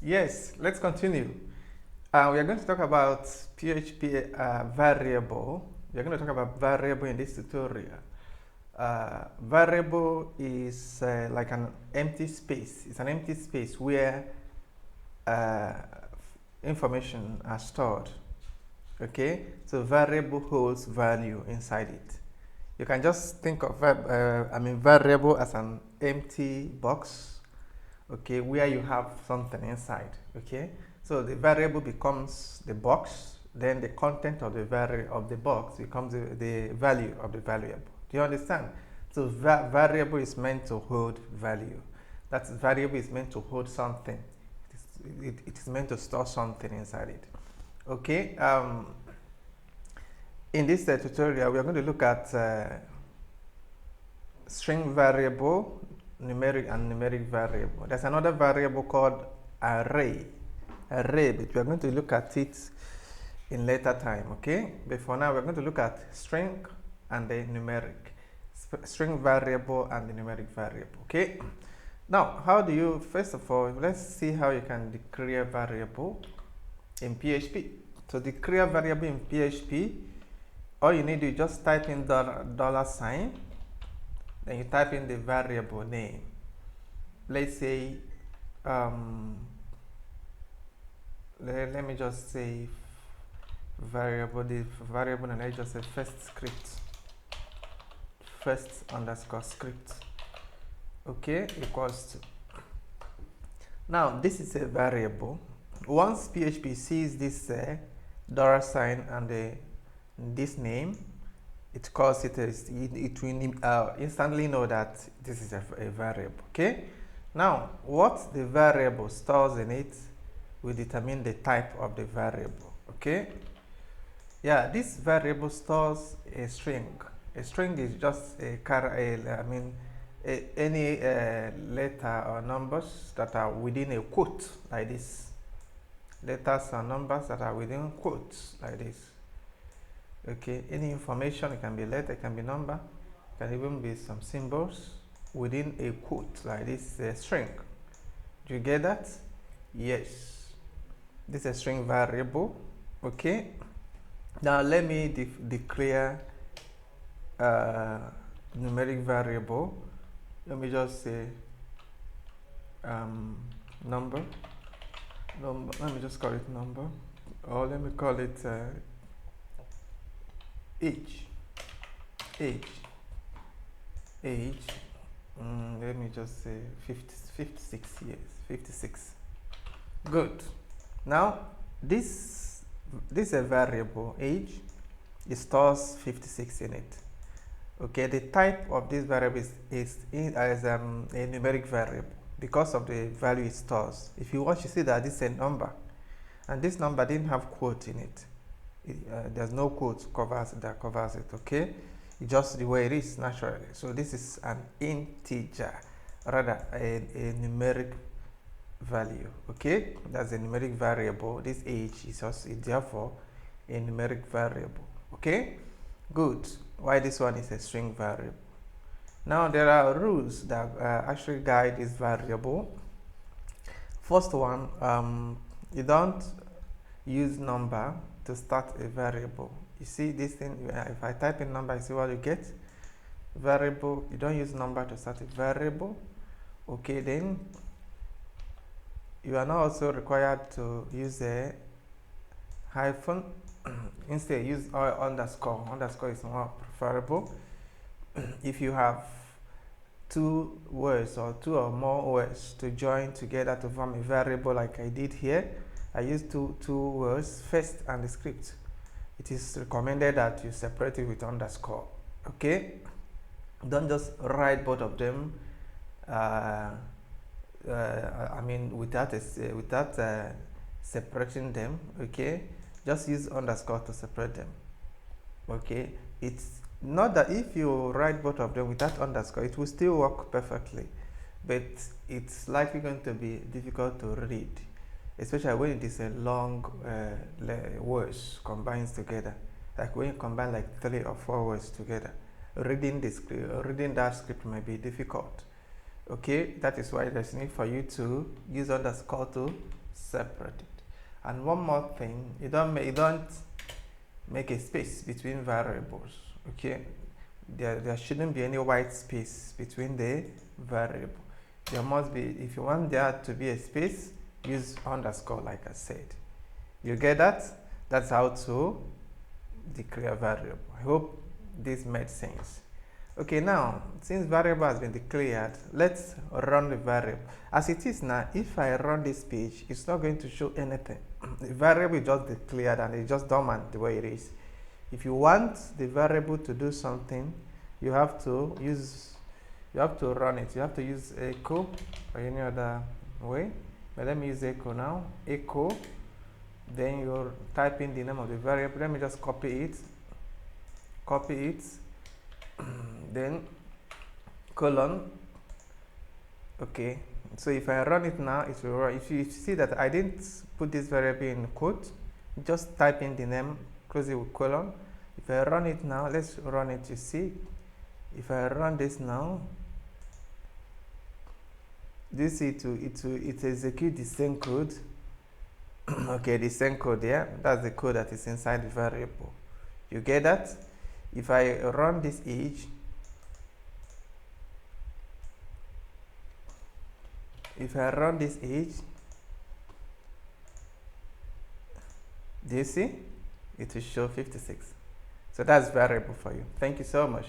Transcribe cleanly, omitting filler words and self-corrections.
Yes, let's continue. We are going to talk about PHP variable. We are going to talk about variable in this tutorial. Variable is like an empty space. It's an empty space where uh, information are stored. Okay, so variable holds value inside it. You can just think of variable as an empty box, okay, where you have something inside. Okay, so the variable becomes the box, then the content of the box becomes the value of the variable. Do you understand? So variable is meant to hold value. That variable is meant to hold something. It is meant to store something inside it. Okay. In this tutorial, we are going to look at string variable, numeric and numeric variable. There's another variable called array. Array, but we are going to look at it in later time, okay? But for now, we're going to look at string and the numeric. String variable and the numeric variable, okay? Now, how do you, first of all, let's see how you can declare variable in PHP. To declare variable in PHP, all you need to just type in dollar sign, then you type in the variable name. Let's say, let me just say variable, the variable, and I just say first underscore script. Okay, equals to. Now, this is a variable. Once PHP sees this dollar sign and this name, it calls it will instantly know that this is a variable. Okay, now what the variable stores in it will determine the type of the variable. Okay, yeah, this variable stores a string. A string is just any letter or numbers that are within a quote, like this. Letters or numbers that are within quotes, like this. Okay, any information, it can be letter, it can be number, it can even be some symbols within a quote, like this string. Do you get that? Yes. This is a string variable. Okay. Now let me declare numeric variable. Let me just say number. Let me just call it number, or let me call it age. Let me just say 56 years. 56. Good. Now this is a variable age. It stores 56 in it. Okay, the type of this variable is a numeric variable because of the value it stores. If you want, you see that this is a number, and this number didn't have quote in it. There's no quote that covers it. Okay, it's just the way it is naturally. So this is an integer, rather a numeric value. Okay, that's a numeric variable. This age is therefore a numeric variable. Okay, good. Why this one is a string variable? Now there are rules that actually guide this variable. First one, you don't use number to start a variable. You see this thing, if I type in number, you see what you get? Variable, you don't use number to start a variable. Okay, then you are not also required to use a hyphen. Instead, use underscore. Underscore is more preferable. If you have two words or two or more words to join together to form a variable like I did here, I use two words, first and the script. It is recommended that you separate it with underscore. Okay, don't just write both of them without separating them. Okay, just use underscore to separate them. Okay, it's not that if you write both of them without underscore, it will still work perfectly, but it's likely going to be difficult to read, especially when it is a long words combined together. Like when you combine like 3 or 4 words together, reading that script might be difficult. Okay, that is why there's need for you to use underscore to separate it. And one more thing, you don't make a space between variables. Okay, there shouldn't be any white space between the variable. There must be, if you want there to be a space, use underscore like I said. You get that? That's how to declare variable. I hope this made sense. Okay, now since variable has been declared, let's run the variable. As it is now, if I run this page, it's not going to show anything. The variable is just declared and it's just dormant the way it is. If you want the variable to do something, you have to run it. You have to use echo or any other way. But let me use echo now. Echo. Then you type in the name of the variable. Let me just copy it. Then colon. Okay, so if I run it now, it will run. If you see that I didn't put this variable in quote, just type in the name, close it with colon. If I run it now, let's run it. You see, if I run this now, this it execute the same code. Okay, the same code there. That's the code that is inside the variable. You get that? If I run this age, do you see? It will show 56. So that's variable for you. Thank you so much.